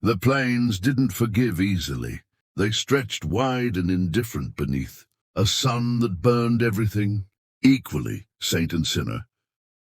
The plains didn't forgive easily. They stretched wide and indifferent beneath a sun that burned everything, equally saint and sinner,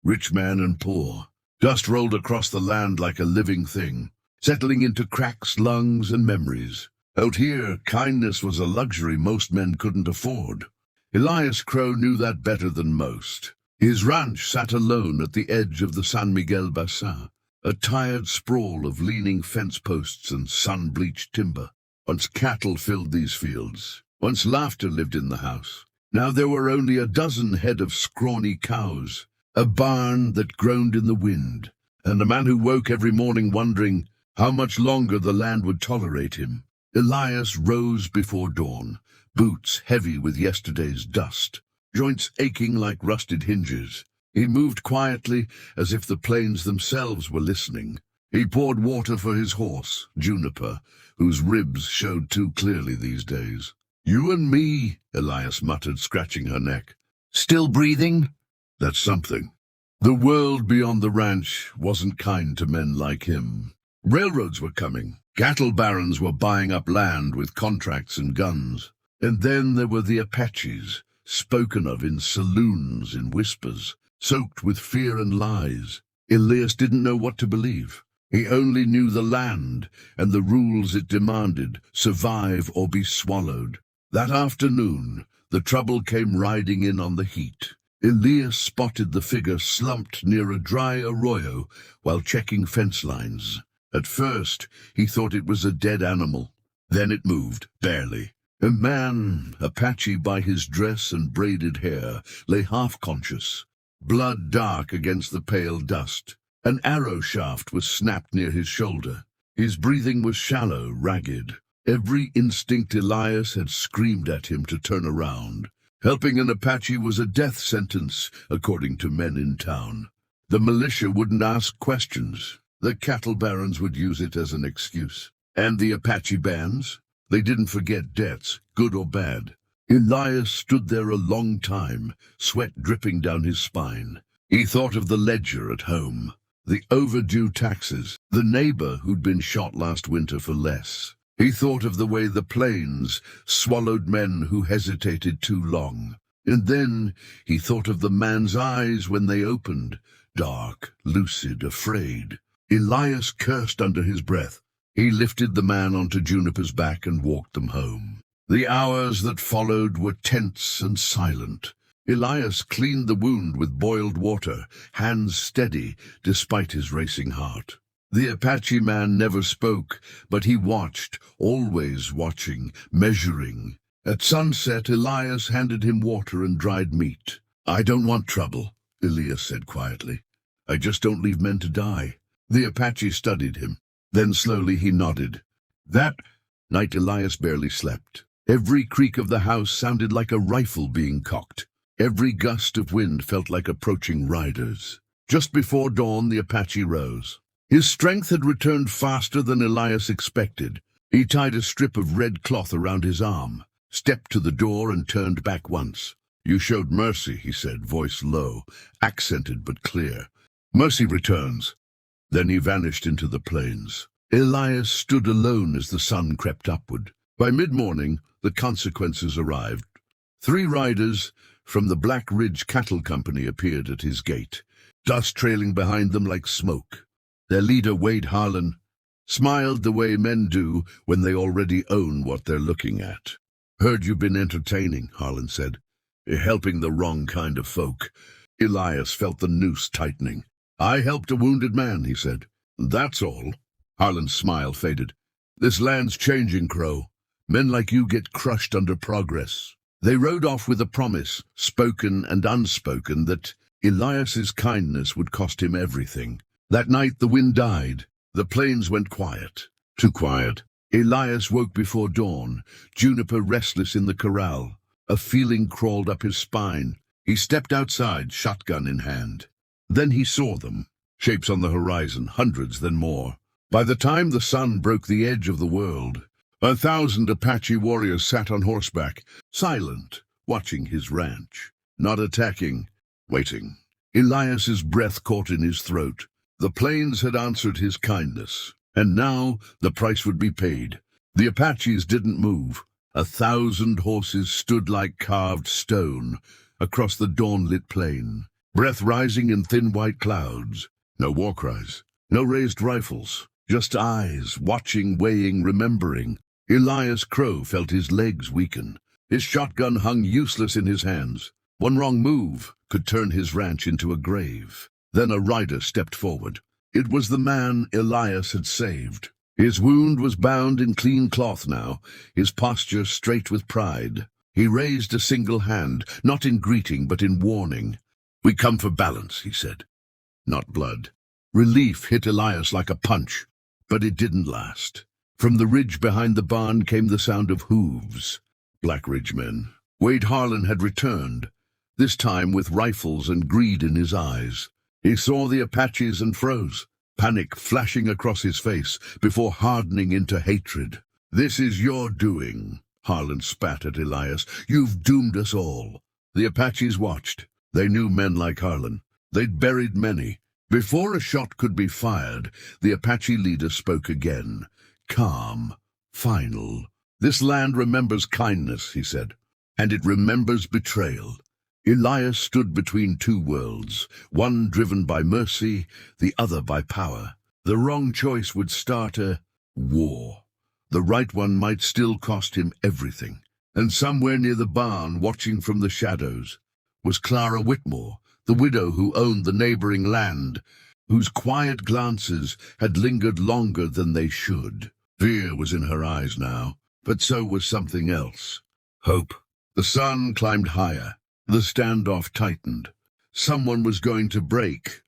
rich man and poor. Dust rolled across the land like a living thing, settling into cracks, lungs, and memories. Out here, kindness was a luxury most men couldn't afford. Elias Crow knew that better than most. His ranch sat alone at the edge of the San Miguel Basin, a tired sprawl of leaning fence posts and sun-bleached timber. Once cattle filled these fields. Once laughter lived in the house. Now there were only a dozen head of scrawny cows, a barn that groaned in the wind, and a man who woke every morning wondering how much longer the land would tolerate him. Elias rose before dawn, boots heavy with yesterday's dust, joints aching like rusted hinges. He moved quietly, as if the plains themselves were listening. He poured water for his horse, Juniper, whose ribs showed too clearly these days. "You and me," Elias muttered, scratching her neck. "Still breathing?" "That's something." The world beyond the ranch wasn't kind to men like him. Railroads were coming. Cattle barons were buying up land with contracts and guns. And then there were the Apaches, spoken of in saloons in whispers, soaked with fear and lies. Elias didn't know what to believe. He only knew the land and the rules it demanded: survive or be swallowed. That afternoon, the trouble came riding in on the heat. Elias spotted the figure slumped near a dry arroyo while checking fence lines. At first, he thought it was a dead animal. Then it moved, barely. A man, Apache by his dress and braided hair, lay half-conscious, blood dark against the pale dust. An arrow shaft was snapped near his shoulder. His breathing was shallow, ragged. Every instinct Elias had screamed at him to turn around. Helping an Apache was a death sentence, according to men in town. The militia wouldn't ask questions. The cattle barons would use it as an excuse. And the Apache bands? They didn't forget debts, good or bad. Elias stood there a long time, sweat dripping down his spine. He thought of the ledger at home, the overdue taxes, the neighbor who'd been shot last winter for less. He thought of the way the plains swallowed men who hesitated too long. And then he thought of the man's eyes when they opened, dark, lucid, afraid. Elias cursed under his breath. He lifted the man onto Juniper's back and walked them home. The hours that followed were tense and silent. Elias cleaned the wound with boiled water, hands steady despite his racing heart. The Apache man never spoke, but he watched, always watching, measuring. At sunset, Elias handed him water and dried meat. "I don't want trouble," Elias said quietly. "I just don't leave men to die." The Apache studied him. Then slowly he nodded. That night Elias barely slept. Every creak of the house sounded like a rifle being cocked. Every gust of wind felt like approaching riders. Just before dawn, the Apache rose. His strength had returned faster than Elias expected. He tied a strip of red cloth around his arm, stepped to the door and turned back once. "You showed mercy," he said, voice low, accented but clear. "Mercy returns." Then he vanished into the plains. Elias stood alone as the sun crept upward. By mid-morning, the consequences arrived. 3 riders from the Black Ridge Cattle Company appeared at his gate, dust trailing behind them like smoke. Their leader, Wade Harlan, smiled the way men do when they already own what they're looking at. "Heard you've been entertaining," Harlan said. "You're helping the wrong kind of folk." Elias felt the noose tightening. "I helped a wounded man," he said. "That's all." Harlan's smile faded. "This land's changing, Crow. Men like you get crushed under progress." They rode off with a promise, spoken and unspoken, that Elias's kindness would cost him everything. That night the wind died. The plains went quiet. Too quiet. Elias woke before dawn, Juniper restless in the corral. A feeling crawled up his spine. He stepped outside, shotgun in hand. Then he saw them. Shapes on the horizon, hundreds, then more. By the time the sun broke the edge of the world, 1,000 Apache warriors sat on horseback, silent, watching his ranch. Not attacking, waiting. Elias's breath caught in his throat. The plains had answered his kindness. And now the price would be paid. The Apaches didn't move. 1,000 horses stood like carved stone across the dawn-lit plain, breath rising in thin white clouds. No war cries, no raised rifles, just eyes, watching, weighing, remembering. Elias Crow felt his legs weaken. His shotgun hung useless in his hands. One wrong move could turn his ranch into a grave. Then a rider stepped forward. It was the man Elias had saved. His wound was bound in clean cloth now, his posture straight with pride. He raised a single hand, not in greeting but in warning. "We come for balance," he said, not blood. Relief hit Elias like a punch, but it didn't last. From the ridge behind the barn came the sound of hooves. Black Ridge men. Wade Harlan had returned, this time with rifles and greed in his eyes. He saw the Apaches and froze, panic flashing across his face before hardening into hatred. "This is your doing," Harlan spat at Elias. "You've doomed us all." The Apaches watched. They knew men like Harlan. They'd buried many. Before a shot could be fired, the Apache leader spoke again. Calm, final. "This land remembers kindness," he said, "and it remembers betrayal." Elias stood between two worlds, one driven by mercy, the other by power. The wrong choice would start a war. The right one might still cost him everything. And somewhere near the barn, watching from the shadows, was Clara Whitmore, the widow who owned the neighboring land, whose quiet glances had lingered longer than they should. Fear was in her eyes now, but so was something else. Hope. The sun climbed higher. The standoff tightened. Someone was going to break.